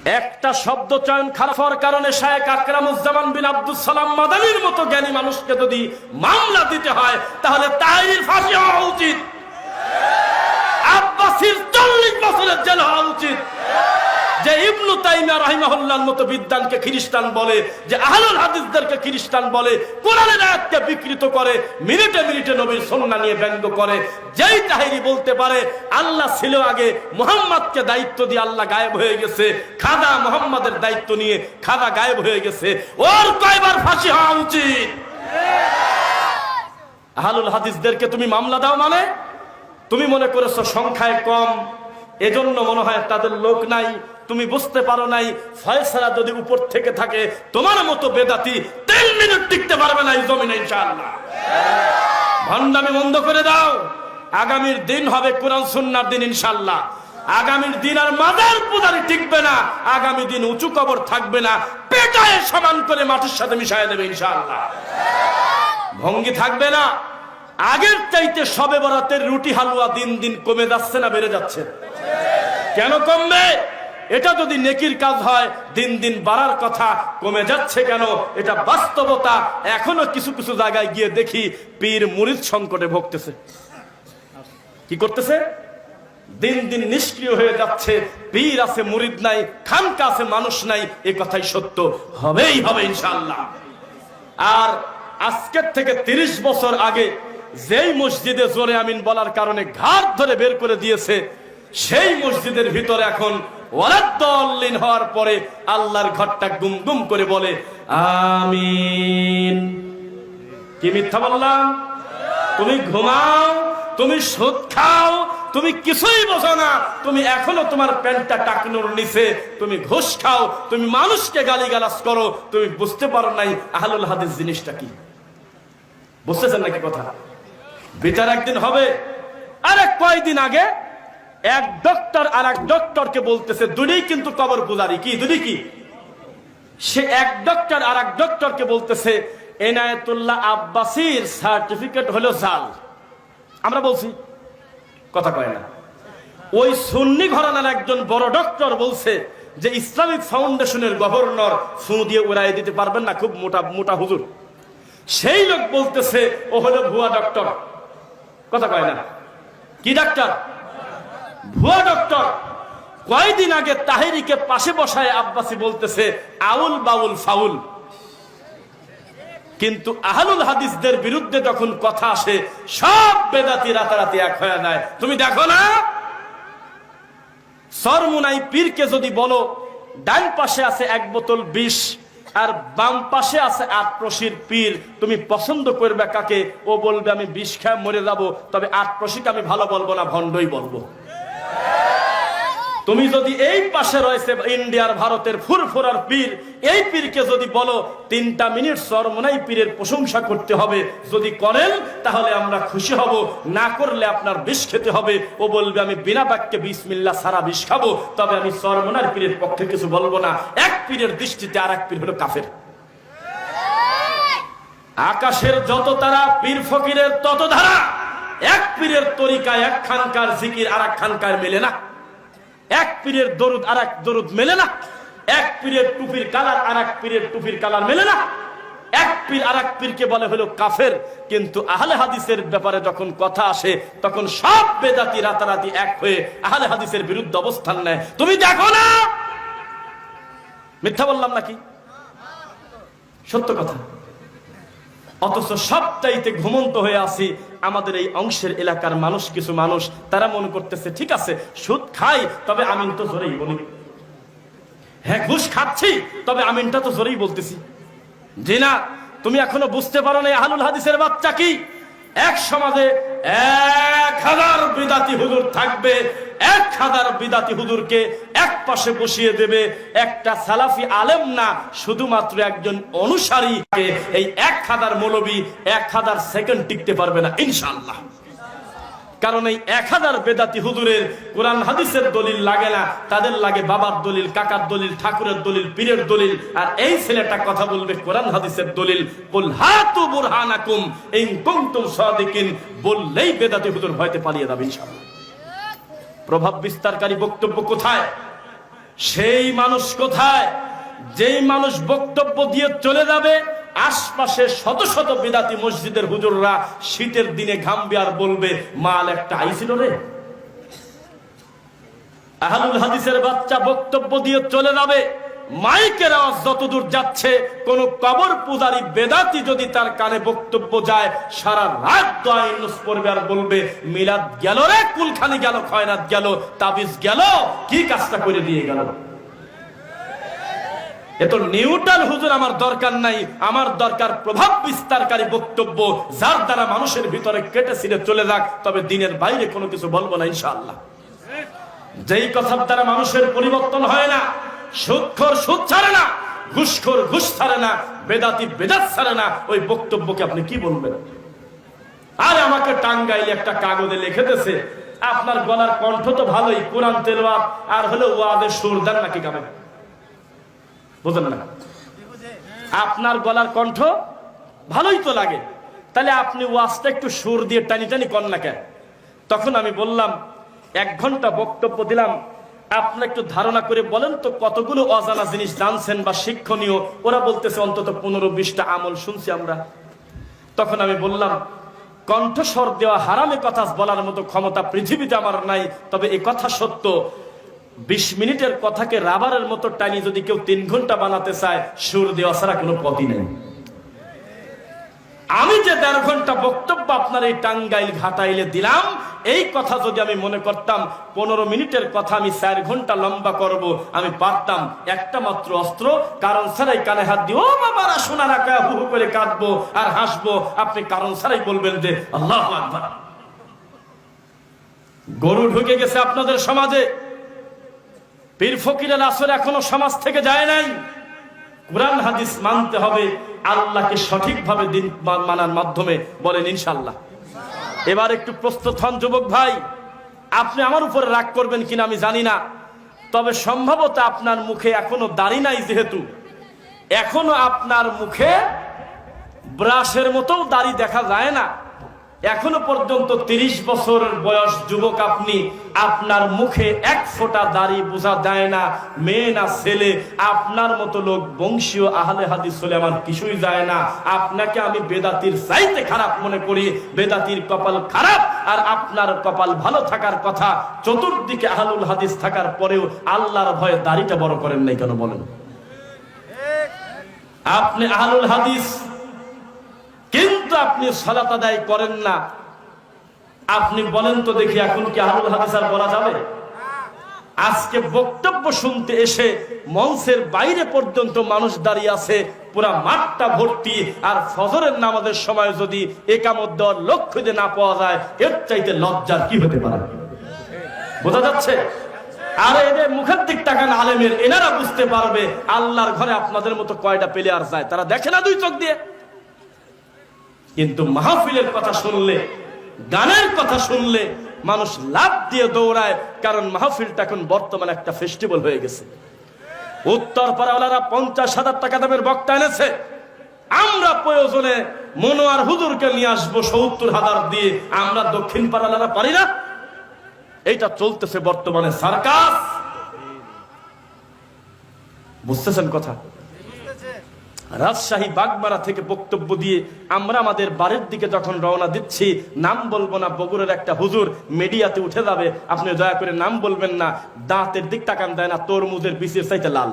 একটা শব্দ চয়ন খারাপ হওয়ার কারণে শায়েখ আকরামুজ্জামান বিন আব্দুস সালাম মাদানির মতো জ্ঞানী মানুষকে যদি মামলা দিতে হয়, তাহলে তাহিরির ফাঁসি হওয়া উচিত, আব্বাসীর 40 বছরের জেল হওয়া উচিত। যে ইবনু তাইমিয়া রাহিমাহুল্লাহর মতো বিদ্বানকে খ্রিস্টান বলে, যে আহলুল হাদিসদেরকে খ্রিস্টান বলে, কোরআনের আয়াতকে বিকৃত করে, মিনিটে মিনিটে নবীর সুন্নাহ নিয়ে ব্যঙ্গ করে, যেই তাহিরি বলতে পারে আল্লাহ ছিল আগে, মুহাম্মদকে দায়িত্ব দিয়ে আল্লাহ গায়েব হয়ে গেছে, খাদা মুহাম্মাদের দায়িত্ব নিয়ে খাদা গায়েব হয়ে গেছে, ওর কয়বার ফাঁসি হওয়া উচিত? আহলুল হাদিসদেরকে তুমি মামলা দাও মানে তুমি মনে করেছো সংখ্যায় কম, এজন্য মনে হয় তাদের লোক নাই। তুমি বুঝতে পারো নাই ফয়সালা যদি উপর থেকে থাকে, তোমার মতো বেদাতি 3 মিনিট টিকতে পারবে না এই জমিনে ইনশাআল্লাহ। ভণ্ডামি বন্ধ করে দাও। আগামীর দিন হবে কোরআন সুন্নাহর দিন ইনশাআল্লাহ। আগামীর দিন আর মাদার পূজারি টিকবে না, আগামী দিন উঁচু কবর থাকবে না, পেটায় সমান করে মাটির সাথে মিশায় দেবে ইনশাআল্লাহ। ভঙ্গি থাকবে না। আগের চাইতে শবে বরাতের রুটি হালুয়া দিন দিন কমে যাচ্ছে না বেড়ে যাচ্ছে? কেন কমবে? এটা যদি নেকির কাজ হয় দিন দিন বাড়ার কথা, কমে যাচ্ছে কেন? এটা বাস্তবতা। এখনো কিছু কিছু জায়গায় গিয়ে দেখি পীর মুরিদ সংকটে ভুগতেছে। কি করতেছে? দিন দিন নিষ্ক্রিয় হয়ে যাচ্ছে। পীর আছে মুরিদ নাই, খানকা আছে মানুষ নাই, এই কথাই সত্য, হবেই হবে ইনশাআল্লাহ। আর আজকের থেকে 30 বছর আগে যেই মসজিদে জোরে আমিন বলার কারণে ঘাট ধরে বের করে দিয়েছে, সেই মসজিদের ভিতরে এখন ওয়ালাদ্দাল্লিন হওয়ার পরে আল্লাহর ঘরটা গুম গুম করে বলে আমিন। কি মিথ্যা বললাম? তুমি ঘুমাও, তুমি সুদ খাও, তুমি কিছুই বোঝো না, তুমি এখনো তোমার প্যান্টটা টাকনুর নিচে, তুমি ঘুষ খাও, তুমি মানুষকে গালিগালাজ করো, তুমি বুঝতে পারো নাই আহলুল হাদিস জিনিসটা কি। বুঝতেছেন নাকি কথা? বিচার একদিন হবে। আরে কয়দিন আগে এক ডক্টর আর এক ডক্টরকে বলতেছে, দুটোই কিন্তু কবর পূজারি। কি দুটোই? কি সে এক ডক্টর আর এক ডক্টরকে বলতেছে এনায়েতুল্লাহ আব্বাসীর সার্টিফিকেট হলো জাল। আমরা বলছি, কথা কয় না। ওই সুন্নি ঘরানার একজন বড় ডক্টর বলছে যে ইসলামিক ফাউন্ডেশনের গভর্নর ফু দিয়ে উড়াই দিতে পারবেন না, খুব মোটা মোটা হুজুর। সেই লোক বলতেছে ও হলো ভুয়া ডক্টর। কথা কয় না। কি ডাক্তার? ভুয়া ডক্টর। কয়দিন আগে তাহিরিকে পাশে বসায় আব্বাসী বলতেছে আউল বাউল ফাউল। কিন্তু আহলুল হাদিসদের বিরুদ্ধে যখন কথা আসে, সব বেদাতি রাতারাতি এক হয়ে যায়। তুমি দেখো না, সরমুনাই পীরকে যদি বলো ডান পাশে আছে 1 বোতল বিষ আর বাম পাশে আছে আটপ্রশির পীর, তুমি পছন্দ করবে কাকে? ও বলবে আমি বিষ খেয়ে মরে যাবো, তবে আটপ্রশিকে আমি ভালো বলবো না, ভণ্ডই বলবো। তুমি যদি এই পাশে রয়েছে ইন্ডিয়ার ভারতের ফুরফুরার পীর, এই পীরকে যদি বলো 3টা মিনিট সরমনাই পীরের প্রশংসা করতে হবে, যদি করেন তাহলে আমরা খুশি হব, না করলে আপনার বিষ খেতে হবে। ও বলবে আমি বিনা বাক্যে বিসমিল্লাহ সারা বিষ খাবো, তবে আমি সরমনার পীরের পক্ষে কিছু বলবো না। এক পীরের দৃষ্টিতে আর এক পীর হলো কাফের। আকাশের যত তারা, পীর ফকিরের তত ধারা। এক পীরের তরিকায় এক খানকার জিকির আর এক খানকার মেলে না। এক পীরের দরুদ আর এক দরুদ মেলে না। এক পীরের টুপির কালার আর এক পীরের টুপির কালার মেলে না। এক পীর আর এক পীরকে বলে হলো কাফের। কিন্তু আহলে হাদিসের ব্যাপারে যখন কথা আসে, তখন সব বেদাতি রাতারাতি এক হয়ে আহলে হাদিসের বিরুদ্ধে অবস্থান নেয়। তুমি দেখো না, মিথ্যা বললাম নাকি? সত্য কথা। অথচ সবটাইতে ঘুমন্ত হয়ে আছি আমাদের এই অংশের এলাকার মানুষ। কিছু মানুষ তারা মনে করতেছে ঠিক আছে সুদ খাই, তবে আমিন তো জোরেই বলি। হ্যাঁ ঘুষ খাচ্ছি, তবে আমিনটা তো জোরেই বলতেছি। জি না, তুমি এখনো বুঝতে পারো না আহলুল হাদিসের বাচ্চা কি। এক সমাজে 1000 বিদাতি হুজুর থাকবে, 1000 বিদাতি হুজুরকে এক পাশে বসিয়ে দেবে একটা সালাফি আলেম না, শুধুমাত্র একজন অনুসারী। এই 1000 মৌলবী 1000 সেকেন্ড টিকতে পারবে না ইনশাআল্লাহ। কারণ এই 1000 বেদাতি হুজুরের কোরআন হাদিসের দলিল লাগে না, তাদের লাগে বাবার দলিল, কাকার দলিল, ঠাকুরের দলিল, পীরের দলিল। আর এই ছেলেটা কথা বলবে কোরআন হাদিসের দলিল। কুল হাতু বুরহানাকুম ইন কুনতুম সাদিকিন, বললেই বেদাতি হুজুর ভয়তে পালিয়ে যাবে ইনশাআল্লাহ। প্রভাব বিস্তারকারী বক্তব্য কোথায়? সেই মানুষ কোথায়? যেই মানুষ বক্তব্য দিয়ে চলে যাবে, আশপাশে শত শত বিদাতি মসজিদের হুজুররা শীতের দিনে ঘামবে আর বলবে মাল একটা আইছিল রে। আহলুল হাদিসের বাচ্চা বক্তব্য দিয়ে চলে যাবে, মাইকের আওয়াজ যতদূর যাচ্ছে, কোন কবর পূজারী বেদাতি যদি তার কানে বক্তব্য যায়, সারা রাত দোয়া ইউনুস পড়বে আর বলবে মিলাদ গেল রে, কুলখানি গেল, খয়নাত গেল, তাবিজ গেল, কি কাজটা করে দিয়ে গেল। এত নিউট্রাল হুজুর আমার দরকার নাই, আমার দরকার প্রভাব বিস্তারকারী বক্তব্য, যার দ্বারা মানুষের ভিতরে কেটে ছিঁড়ে চলে যাক, তবে দিনের বাইরে কোনো কিছু বলবো না ইনশাআল্লাহ। যেই কথার দ্বারা মানুষের পরিবর্তন হয় না, সুদখোর সুদ ছাড়ে না, ঘুষখোর ঘুষ ছাড়ে না, বেদাতি বেদাত ছাড়ে না, ওই বক্তব্যকে আপনি কি বলবেন? আর আমাকে টাঙ্গাইলে একটা কাগজে লিখে দিয়েছে, আপনার গলার কণ্ঠ তো ভালোই, কোরআন তেলাওয়াত আর হলো ওয়াজের সুর দেন নাকি গাবেন? বুঝলেন না? আপনার গলার কণ্ঠ ভালোই তো লাগে, তাহলে আপনি ওয়াজটা একটু সুর দিয়ে টানি টানি কর না কেন? তখন আমি বললাম 1 ঘন্টা বক্তব্য দিলাম, আপনি একটু ধারণা করে বলেন তো কতগুলো অজানা জিনিস জানছেন বা শিক্ষণীয়? ওরা বলতেছে অন্তত 15-20টা আমল শুনছি আমরা। তখন আমি বললাম কণ্ঠস্বর দেওয়া হারামে কথা বলার মতো ক্ষমতা পৃথিবীতে আমার নাই, তবে এই কথা সত্য, 20 মিনিটের কথাকে রাবারের মতো টানি যদি কেউ 3 ঘন্টা বানাতে চায়, সুর দেওয়া ছাড়া কোনো পথই নেই। আমি যে 1.5 ঘন্টা বক্তব্য আপনার এই টাঙ্গাইল ঘাটাইলে দিলাম, এই কথা যদি আমি মনে করতাম 15 মিনিটের কথা আমি 4 ঘন্টা লম্বা করব, আমি পারতাম। একটা মাত্র অস্ত্র, কারণ ছাড়াই কানে হাত দিয়ে ও বাবারা শোনা রাখা হু হু করে কাঁদবো আর হাসবো, আপনি কারণ ছাড়াই বলবেন যে আল্লাহু আকবার। গরু ঢুকে গেছে আপনাদের সমাজে, পীর ফকিরের আসর এখনো সমাজ থেকে যায় নাই। কুরআন হাদিস মানতে হবে, আল্লাহকে সঠিকভাবে দিন মানার মাধ্যমে, বলেন ইনশাআল্লাহ। এবার একটু প্রস্তুত হন যুবক ভাই, আপনি আমার উপরে রাগ করবেন কিনা আমি জানি না, তবে সম্ভবত আপনার মুখে এখনো দাড়ি নাই, যেহেতু এখনো আপনার মুখে ব্রাশের মতো দাড়ি দেখা যায় না, এখনো পর্যন্ত 30 বছরের বয়স যুবক আপনি, আপনার মুখে 1 ফোঁটা দাড়ি বোঝা যায় না। মেয়ে না ছেলে, আপনার মতো লোক বংশীয় আহলে হাদিস হলে আমার কিছুই যায় না। আপনাকে আমি বেদাতির চাইতে খারাপ মনে করি, বেদাতির কপাল খারাপ, আর আপনার কপাল ভালো থাকার কথা। চতুর্দিকে আহলুল হাদিস থাকার পরেও আল্লাহর ভয়ে দাড়িটা বড় করেন নাই কেন বলেন? আপনি আহলুল হাদিস, কিন্তু আপনি সালাত আদায় করেন না। আপনি বলেন তো দেখি, এখন কি আহলুল হাদিস আর বলা যাবে? আজকে বক্তব্য শুনতে এসে মঞ্চের বাইরে পর্যন্ত মানুষ দাঁড়িয়ে আছে, পুরা মাঠটা ভর্তি, আর ফজরের নামাজের সময় যদি একামত দেওয়ার লক্ষ্য যে না পাওয়া যায়, এর চাইতে লজ্জার কি হতে পারে? বোঝা যাচ্ছে? আর এদের মুখের দিক তাকান আলেমের, এনারা বুঝতে পারবে আল্লাহর ঘরে আপনাদের মতো কয়টা প্লেয়ার যায়, তারা দেখে না 2 চোখ দিয়ে। কিন্তু মাহফিলের কথা শুনলে, গানের কথা শুনলে মানুষ লাভ দিয়ে দৌড়ায়, কারণ মাহফিলটা এখন বর্তমানে একটা ফেস্টিভ্যাল হয়ে গেছে। উত্তর পাড়াওয়ালারা 50,000 টাকা দামের বক্তা এনেছে, আমরা প্রয়োজনে মনোয়ার হুজুরকে নিয়ে আসবো 70,000 দিয়ে, আমরা দক্ষিণ পাড়াওয়ালারা পারি না। এইটা চলতেছে বর্তমানে সার্কাস। বুঝতেছেন কথা? রাজশাহী বাগমারা থেকে বক্তব্য দিয়ে আমরা আমাদের বাড়ির দিকে যখন রওনা দিচ্ছি, নাম বলবো না, বগুড়ার একটা হুজুর মিডিয়াতে উঠে যাবে, আপনি দয়া করে নাম বলবেন না, দাঁতের দিক তাকান দেয় না, তরমুজের বিচির চাইতে লাল।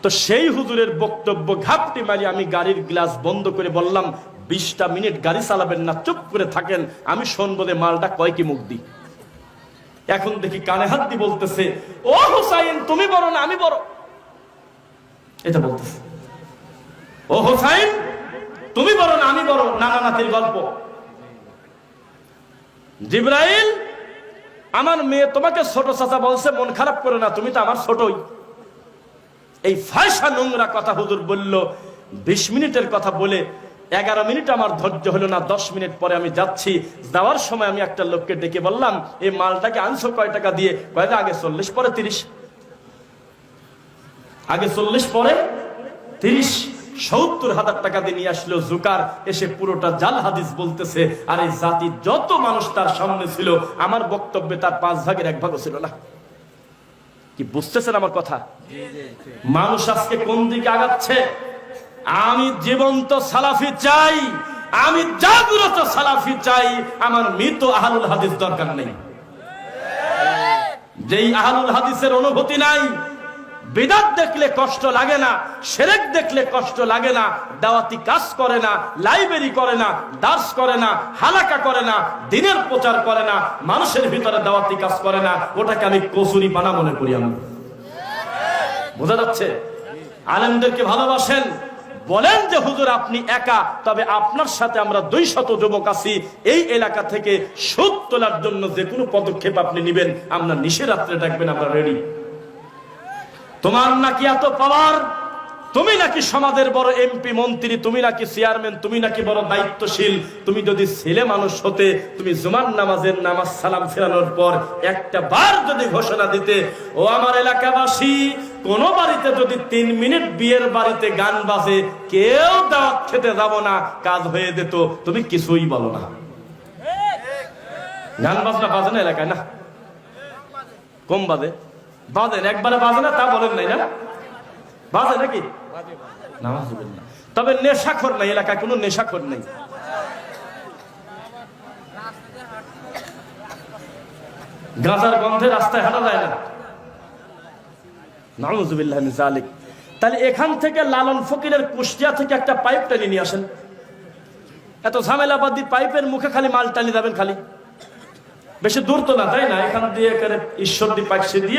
তো সেই হুজুরের বক্তব্য ঘাপটি মারি আমি গাড়ির গ্লাস বন্ধ করে বললাম, 20টা মিনিট গাড়ি চালাবেন না, চুপ করে থাকেন, আমি শুনবো যে মালটা কয় কি মুখ দি। এখন দেখি কানে হাত দিয়ে বলতেছে, ও হুসাইন তুমি বড় না আমি বড়, এটা বলতেছে। ও হোসাইন তুমি বড় না আমি বড়, নানা নাতির গল্প। জিবরাইল আমার মেয়ে তোমাকে ছোট চাচা বলছে, মন খারাপ করে না, তুমি তো আমার ছোটই। এই ফায়সা নোংরা কথা হুজুর বলল। 20 মিনিটের কথা বলে 11 মিনিট আমার ধৈর্য হলো না। 10 মিনিট পরে আমি যাচ্ছি, যাওয়ার সময় আমি একটা লোককে ডেকে বললাম, এই মালটাকে আনছো কয় টাকা দিয়ে? কয়টা আগে 40 পরে 30, আগে 40 পরে 30, 70,000 টাকা দিয়ে নিয়ে আসলো জুকার, এসে পুরোটা জাল হাদিস বলতেছে। আর এই জাতির যত মানুষ তার সামনে ছিল, আমার বক্তব্যে তার 5 ভাগের 1 ভাগও ছিল না। কি বুঝতেছেন আমার কথা? মানুষ আজকে কোন দিকে আগাচ্ছে? আমি জীবন্ত সালাফি চাই, আমি জাগ্রত সালাফি চাই, আমার মৃত আহলুল হাদিস দরকার নেই। যেই আহলুল হাদিসের অনুভূতি নাই, বিদআত দেখলে কষ্ট লাগে না, শিরক দেখলে কষ্ট লাগে না, দাওয়াতি কাজ করে না, লাইব্রেরি করে না, দার্স করে না, হালাকা করে না, দ্বীনের প্রচার করে না, মানুষের ভিতরে দাওয়াতি কাজ করে না, ওটাকে আমি কসুরি বানা মনে করি। আমি বোঝা যাচ্ছে? আলেমদেরকে ভালোবাসেন, বলেন যে হুজুর আপনি একা, তবে আপনার সাথে আমরা 200 যুবক আছি, এই এলাকা থেকে সুদ তোলার জন্য যে কোনো পদক্ষেপ আপনি নেবেন, আমরা নিশিরাত্রে ডাকবেন, আমরা রেডি। তোমার নাকি এত পাওয়ার, তুমি নাকি সমাজের বড় এমপি মন্ত্রী, তুমি নাকি চেয়ারম্যান, তুমি নাকি বড় দায়িত্বশীল, তুমি যদি ছেলে মানুষ হতে, তুমি জুমার নামাজের নামাজ সালাম ফেরানোর পর একটা বার যদি ঘোষণা দিতে, ও আমার এলাকাবাসী, কোন বাড়িতে যদি 3 মিনিট বিয়ের বাড়িতে গান বাজে, কেউ দাওয়াত খেতে যাব না, কাজ হয়ে যেত, তুমি কিছুই বলো না। গান বাজনা বাজে না এলাকায়? না, কম বাজে? বাজেন, একবারে বাজে না তা বলেন নাই, না বাজে নাকি? নাউজুবিল্লাহ। তবে নেশাখোর নাই এলাকায়, কোনো নেশাখোর নেই। গাঁজার গন্ধে রাস্তায় হাঁটা যায় না, নাউজুবিল্লাহ মিন যালিক। তাহলে এখান থেকে লালন ফকিরের কুষ্টিয়া থেকে একটা পাইপ টানি নিয়ে আসেন, এত ঝামেলাবাদী পাইপের মুখে খালি মাল টানি যাবেন, খালি বেশি দূর তো না, তাই না? এখান দিয়ে ঈশ্বরদী পাইপ দিয়ে